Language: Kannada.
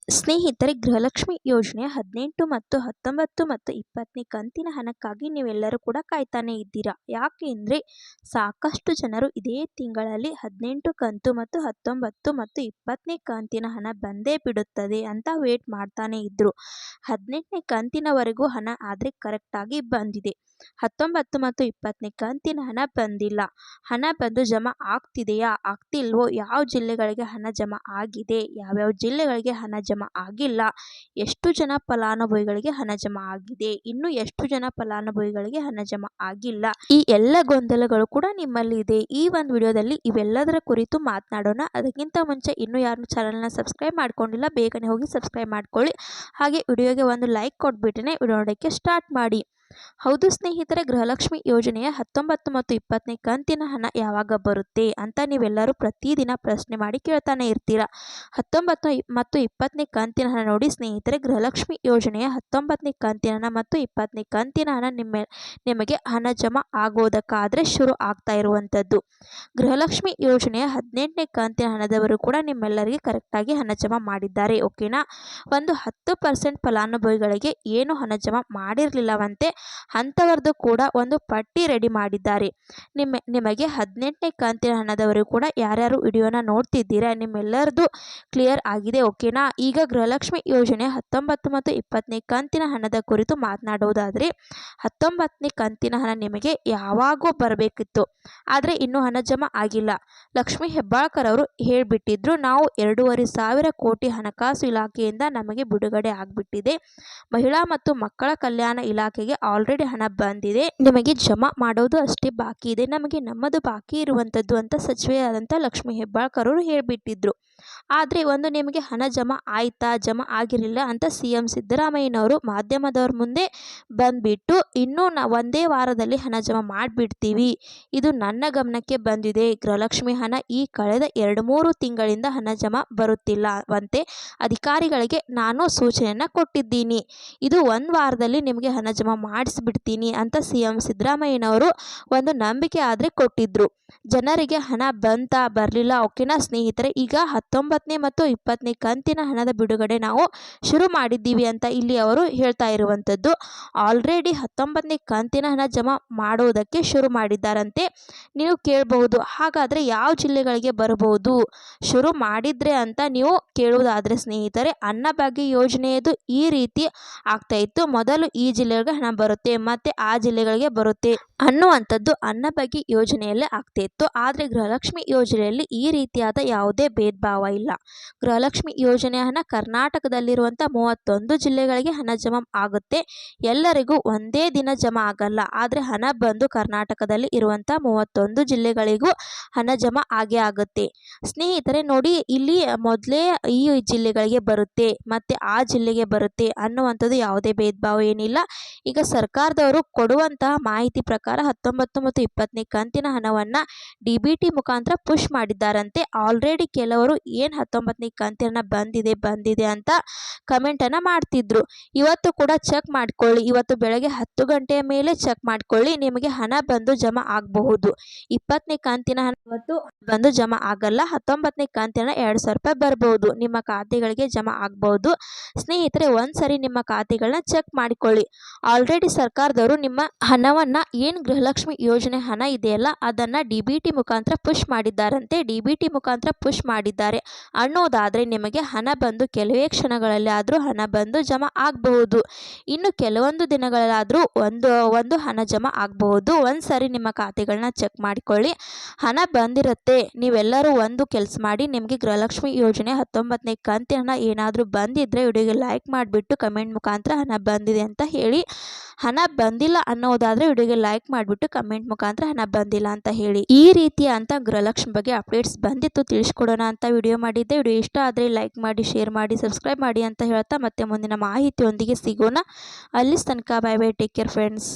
ಸ್ನೇಹಿತರೆ, ಗೃಹಲಕ್ಷ್ಮಿ ಯೋಜನೆಯ 18 ಮತ್ತು 19 ಮತ್ತು 20ನೇ ಕಂತಿನ ಹಣಕ್ಕಾಗಿ ನೀವೆಲ್ಲರೂ ಕೂಡ ಕಾಯ್ತಾನೆ ಇದ್ದೀರಾ. ಯಾಕೆಂದರೆ ಸಾಕಷ್ಟು ಜನರು ಇದೇ ತಿಂಗಳಲ್ಲಿ 18 ಕಂತು ಮತ್ತು 19 ಮತ್ತು 20ನೇ ಕಂತಿನ ಹಣ ಬಂದೇ ಬಿಡುತ್ತದೆ ಅಂತ ವೇಟ್ ಮಾಡ್ತಾನೆ ಇದ್ರು. 18ನೇ ಕಂತಿನವರೆಗೂ ಹಣ ಆದರೆ ಕರೆಕ್ಟಾಗಿ ಬಂದಿದೆ. 19 ಮತ್ತು 20ನೇ ಕಂತಿನ ಹಣ ಬಂದಿಲ್ಲ. ಹಣ ಬಂದು ಜಮಾ ಆಗ್ತಿದೆಯಾ ಆಗ್ತಿಲ್ವೋ, ಯಾವ ಜಿಲ್ಲೆಗಳಿಗೆ ಹಣ ಜಮಾ ಆಗಿದೆ, ಯಾವ್ಯಾವ ಜಿಲ್ಲೆಗಳಿಗೆ ಹಣ ಜಮಾ ಆಗಿಲ್ಲ, ಎಷ್ಟು ಜನ ಫಲಾನುಭವಿಗಳಿಗೆ ಹಣ ಜಮಾ ಆಗಿದೆ, ಇನ್ನು ಎಷ್ಟು ಜನ ಫಲಾನುಭವಿಗಳಿಗೆ ಹಣ ಜಮಾ ಆಗಿಲ್ಲ, ಈ ಎಲ್ಲ ಗೊಂದಲಗಳು ಕೂಡ ನಿಮ್ಮಲ್ಲಿ ಇದೆ. ಈ ಒಂದು ವಿಡಿಯೋದಲ್ಲಿ ಇವೆಲ್ಲದರ ಕುರಿತು ಮಾತನಾಡೋಣ. ಅದಕ್ಕಿಂತ ಮುಂಚೆ ಇನ್ನೂ ಯಾರು ಚಾನಲ್ನ ಸಬ್ಸ್ಕ್ರೈಬ್ ಮಾಡ್ಕೊಂಡಿಲ್ಲ, ಬೇಗನೆ ಹೋಗಿ ಸಬ್ಸ್ಕ್ರೈಬ್ ಮಾಡ್ಕೊಳ್ಳಿ. ಹಾಗೆ ವಿಡಿಯೋಗೆ ಒಂದು ಲೈಕ್ ಕೊಟ್ಬಿಟ್ಟೆ ವಿಡಿಯೋ ನೋಡೋಕ್ಕೆ ಸ್ಟಾರ್ಟ್ ಮಾಡಿ. ಹೌದು ಸ್ನೇಹಿತರೆ, ಗೃಹಲಕ್ಷ್ಮಿ ಯೋಜನೆಯ 19 ಮತ್ತು 20ನೇ ಕಂತಿನ ಹಣ ಯಾವಾಗ ಬರುತ್ತೆ ಅಂತ ನೀವೆಲ್ಲರೂ ಪ್ರತಿದಿನ ಪ್ರಶ್ನೆ ಮಾಡಿ ಕೇಳ್ತಾನೆ ಇರ್ತೀರಾ. 19 ಮತ್ತು 20ನೇ ಕಂತಿನ ಹಣ ನೋಡಿ ಸ್ನೇಹಿತರೆ, ಗೃಹಲಕ್ಷ್ಮಿ ಯೋಜನೆಯ 19ನೇ ಕಂತಿನ ಹಣ ಮತ್ತು 20ನೇ ಕಂತಿನ ಹಣ ನಿಮಗೆ ಹಣ ಜಮಾ ಆಗೋದಕ್ಕಾದರೆ ಶುರು ಆಗ್ತಾ ಇರುವಂಥದ್ದು. ಗೃಹಲಕ್ಷ್ಮಿ ಯೋಜನೆಯ 18ನೇ ಕಂತಿನ ಹಣದವರು ಕೂಡ ನಿಮ್ಮೆಲ್ಲರಿಗೆ ಕರೆಕ್ಟಾಗಿ ಹಣ ಜಮಾ ಮಾಡಿದ್ದಾರೆ. ಓಕೆನಾ. ಒಂದು 10% ಫಲಾನುಭವಿಗಳಿಗೆ ಏನು ಹಣ ಜಮಾ ಮಾಡಿರಲಿಲ್ಲವಂತೆ, ಅಂಥವ್ರದ್ದು ಕೂಡ ಒಂದು ಪಟ್ಟಿ ರೆಡಿ ಮಾಡಿದ್ದಾರೆ. ನಿಮಗೆ 18ನೇ ಕಂತಿನ ಹಣದವರು ಕೂಡ ಯಾರ್ಯಾರು ವಿಡಿಯೋನ ನೋಡ್ತಿದ್ದೀರಾ, ನಿಮ್ಮೆಲ್ಲರದು ಕ್ಲಿಯರ್ ಆಗಿದೆ. ಓಕೆನಾ. ಈಗ ಗೃಹಲಕ್ಷ್ಮಿ ಯೋಜನೆ 19 ಮತ್ತು 20ನೇ ಕಂತಿನ ಹಣದ ಕುರಿತು ಮಾತನಾಡೋದಾದರೆ, 19ನೇ ಕಂತಿನ ಹಣ ನಿಮಗೆ ಯಾವಾಗೋ ಬರಬೇಕಿತ್ತು, ಆದರೆ ಇನ್ನೂ ಹಣ ಜಮಾ ಆಗಿಲ್ಲ. ಲಕ್ಷ್ಮೀ ಹೆಬ್ಬಾಳ್ಕರ್ ಅವರು ಹೇಳಿಬಿಟ್ಟಿದ್ರು, ನಾವು 2,500 ಕೋಟಿ ಹಣಕಾಸು ಇಲಾಖೆಯಿಂದ ನಮಗೆ ಬಿಡುಗಡೆ ಆಗಿಬಿಟ್ಟಿದೆ, ಮಹಿಳಾ ಮತ್ತು ಮಕ್ಕಳ ಕಲ್ಯಾಣ ಇಲಾಖೆಗೆ ಆಲ್ರೆಡಿ ಹಣ ಬಂದಿದೆ, ನಿಮಗೆ ಜಮಾ ಮಾಡೋದು ಅಷ್ಟೇ ಬಾಕಿ ಇದೆ, ನಮಗೆ ನಮ್ಮದು ಬಾಕಿ ಇರುವಂಥದ್ದು ಅಂತ ಸಚಿವೆಯಾದಂಥ ಲಕ್ಷ್ಮೀ ಹೆಬ್ಬಾಳ್ಕರ್ ಅವರು ಹೇಳಿಬಿಟ್ಟಿದ್ರು. ಆದರೆ ಒಂದು ನಿಮಗೆ ಹಣ ಜಮಾ ಆಯ್ತಾ, ಜಮಾ ಆಗಿರಲಿಲ್ಲ ಅಂತ CM ಸಿದ್ದರಾಮಯ್ಯನವರು ಮಾಧ್ಯಮದವ್ರ ಮುಂದೆ ಬಂದ್ಬಿಟ್ಟು, ಇನ್ನೂ ಒಂದೇ ವಾರದಲ್ಲಿ ಹಣ ಜಮಾ ಮಾಡಿಬಿಡ್ತೀವಿ, ಇದು ನನ್ನ ಗಮನಕ್ಕೆ ಬಂದಿದೆ, ಗೃಹಲಕ್ಷ್ಮಿ ಹಣ ಈ ಕಳೆದ 2-3 ತಿಂಗಳಿಂದ ಹಣ ಜಮಾ ಬರುತ್ತಿಲ್ಲವಂತೆ, ಅಧಿಕಾರಿಗಳಿಗೆ ನಾನು ಸೂಚನೆಯನ್ನು ಕೊಟ್ಟಿದ್ದೀನಿ, ಇದು ಒಂದು ವಾರದಲ್ಲಿ ನಿಮಗೆ ಹಣ ಜಮಾ ಮಾಡಿಸ್ಬಿಡ್ತೀನಿ ಅಂತ CM ಸಿದ್ದರಾಮಯ್ಯನವರು ಒಂದು ನಂಬಿಕೆ ಆದರೆ ಕೊಟ್ಟಿದ್ರು. ಜನರಿಗೆ ಹಣ ಬಂತಾ ಬರಲಿಲ್ಲ. ಓಕೆನಾ ಸ್ನೇಹಿತರೆ, ಈಗ 19ನೇ ಮತ್ತು 20ನೇ ಕಂತಿನ ಹಣದ ಬಿಡುಗಡೆ ನಾವು ಶುರು ಮಾಡಿದ್ದೀವಿ ಅಂತ ಇಲ್ಲಿ ಅವರು ಹೇಳ್ತಾ ಇರುವಂಥದ್ದು. ಆಲ್ರೆಡಿ 19ನೇ ಕಂತಿನ ಹಣ ಜಮಾ ಮಾಡೋದಕ್ಕೆ ಶುರು ಮಾಡಿದ್ದಾರಂತೆ. ನೀವು ಕೇಳಬಹುದು, ಹಾಗಾದರೆ ಯಾವ ಜಿಲ್ಲೆಗಳಿಗೆ ಬರಬಹುದು ಶುರು ಮಾಡಿದ್ರೆ ಅಂತ ನೀವು ಕೇಳುವುದಾದರೆ ಸ್ನೇಹಿತರೆ, ಅನ್ನಭಾಗ್ಯ ಯೋಜನೆಯದು ಈ ರೀತಿ ಆಗ್ತಾ ಇತ್ತು. ಮೊದಲು ಈ ಜಿಲ್ಲೆಗಳಿಗೆ ಹಣ ಬರುತ್ತೆ ಮತ್ತೆ ಆ ಜಿಲ್ಲೆಗಳಿಗೆ ಬರುತ್ತೆ ಅನ್ನುವಂಥದ್ದು ಅನ್ನಭಾಗ್ಯ ಯೋಜನೆಯಲ್ಲೇ ಆಗ್ತಿತ್ತು. ಆದರೆ ಗೃಹಲಕ್ಷ್ಮಿ ಯೋಜನೆಯಲ್ಲಿ ಈ ರೀತಿಯಾದ ಯಾವುದೇ ಭೇದ ಭಾವ ಇಲ್ಲ. ಗೃಹಲಕ್ಷ್ಮಿ ಯೋಜನೆಯ ಹಣ ಕರ್ನಾಟಕದಲ್ಲಿರುವಂಥ 31 ಜಿಲ್ಲೆಗಳಿಗೆ ಹಣ ಜಮಾ ಆಗುತ್ತೆ. ಎಲ್ಲರಿಗೂ ಒಂದೇ ದಿನ ಜಮಾ ಆಗಲ್ಲ, ಆದರೆ ಹಣ ಬಂದು ಕರ್ನಾಟಕದಲ್ಲಿ ಇರುವಂಥ 31 ಜಿಲ್ಲೆಗಳಿಗೂ ಹಣ ಜಮಾ ಆಗೇ ಆಗುತ್ತೆ. ಸ್ನೇಹಿತರೆ ನೋಡಿ, ಇಲ್ಲಿ ಮೊದಲೇ ಈ ಜಿಲ್ಲೆಗಳಿಗೆ ಬರುತ್ತೆ ಮತ್ತು ಆ ಜಿಲ್ಲೆಗೆ ಬರುತ್ತೆ ಅನ್ನುವಂಥದ್ದು ಯಾವುದೇ ಭೇದ ಭಾವ ಏನಿಲ್ಲ. ಈಗ ಸರ್ಕಾರದವರು ಕೊಡುವಂತಹ ಮಾಹಿತಿ ಪ್ರಕಾರ 19 ಮತ್ತು 20ನೇ ಕಂತಿನ ಹಣವನ್ನು DBT ಮುಖಾಂತರ ಪುಷ್ ಮಾಡಿದ್ದಾರಂತೆ. ಆಲ್ರೆಡಿ ಕೆಲವರು ಏನು 19ನೇ ಕಂತಿನ ಹಣ ಬಂದಿದೆ ಅಂತ ಕಮೆಂಟನ್ನು ಮಾಡ್ತಿದ್ರು. ಇವತ್ತು ಕೂಡ ಚೆಕ್ ಮಾಡ್ಕೊಳ್ಳಿ, ಇವತ್ತು ಬೆಳಗ್ಗೆ 10 ಗಂಟೆಯ ಮೇಲೆ ಚೆಕ್ ಮಾಡ್ಕೊಳ್ಳಿ, ನಿಮಗೆ ಹಣ ಬಂದು ಜಮಾ ಆಗಬಹುದು. 20ನೇ ಕಂತಿನ ಹಣ ಇವತ್ತು ಬಂದು ಜಮಾ ಆಗಲ್ಲ. 19ನೇ ಕಂತಿನ 2,000 ರೂಪಾಯಿ ಬರ್ಬೋದು, ನಿಮ್ಮ ಖಾತೆಗಳಿಗೆ ಜಮಾ ಆಗಬಹುದು. ಸ್ನೇಹಿತರೆ, ಒಂದ್ಸರಿ ನಿಮ್ಮ ಖಾತೆಗಳನ್ನ ಚೆಕ್ ಮಾಡಿಕೊಳ್ಳಿ. ಆಲ್ರೆಡಿ ಸರ್ಕಾರದವರು ನಿಮ್ಮ ಹಣವನ್ನು ಏನು ಗೃಹಲಕ್ಷ್ಮಿ ಯೋಜನೆ ಹಣ ಇದೆಯಲ್ಲ ಅದನ್ನು DBT ಮುಖಾಂತರ ಪುಷ್ ಮಾಡಿದ್ದಾರಂತೆ. DBT ಮುಖಾಂತರ ಪುಷ್ ಮಾಡಿದ್ದಾರೆ ಅನ್ನೋದಾದರೆ ನಿಮಗೆ ಹಣ ಬಂದು ಕೆಲವೇ ಕ್ಷಣಗಳಲ್ಲಿ ಆದರೂ ಹಣ ಬಂದು ಜಮಾ ಆಗಬಹುದು. ಇನ್ನು ಕೆಲವೊಂದು ದಿನಗಳಲ್ಲಾದರೂ ಒಂದು ಹಣ ಜಮಾ ಆಗಬಹುದು. ಒಂದ್ಸರಿ ನಿಮ್ಮ ಖಾತೆಗಳನ್ನ ಚೆಕ್ ಮಾಡಿಕೊಳ್ಳಿ. ಹಣ ಬಂದಿರುತ್ತೆ. ನೀವೆಲ್ಲರೂ ಒಂದು ಕೆಲಸ ಮಾಡಿ, ನಿಮಗೆ ಗೃಹಲಕ್ಷ್ಮಿ ಯೋಜನೆ 19ನೇ ಕಂತಿನ ಹಣ ಏನಾದರೂ ಬಂದಿದ್ದರೆ ವಿಡಿಯೋಗೆ ಲೈಕ್ ಮಾಡಿಬಿಟ್ಟು ಕಮೆಂಟ್ ಮುಖಾಂತರ ಹಣ ಬಂದಿದೆ ಅಂತ ಹೇಳಿ. ಹಣ ಬಂದಿಲ್ಲ ಅನ್ನೋದಾದರೆ ವಿಡಿಯೋಗೆ ಲೈಕ್ ಮಾಡಿಬಿಟ್ಟು ಕಮೆಂಟ್ ಮುಖಾಂತರ ಹಣ ಬಂದಿಲ್ಲ ಅಂತ ಹೇಳಿ. ಈ ರೀತಿಯ ಅಂತ ಗೃಹಲಕ್ಷ್ಮಿ ಬಗ್ಗೆ ಅಪ್ಡೇಟ್ಸ್ ಬಂದಿತ್ತು, ತಿಳಿಸ್ಕೊಡೋಣ ಅಂತ ವಿಡಿಯೋ ಮಾಡಿದ್ದೆ. ವಿಡಿಯೋ ಇಷ್ಟ ಆದರೆ ಲೈಕ್ ಮಾಡಿ, ಶೇರ್ ಮಾಡಿ, ಸಬ್ಸ್ಕ್ರೈಬ್ ಮಾಡಿ ಅಂತ ಹೇಳ್ತಾ ಮತ್ತೆ ಮುಂದಿನ ಮಾಹಿತಿಯೊಂದಿಗೆ ಸಿಗೋಣ. ಅಲ್ಲಿ ತನಕ bye bye, take care friends.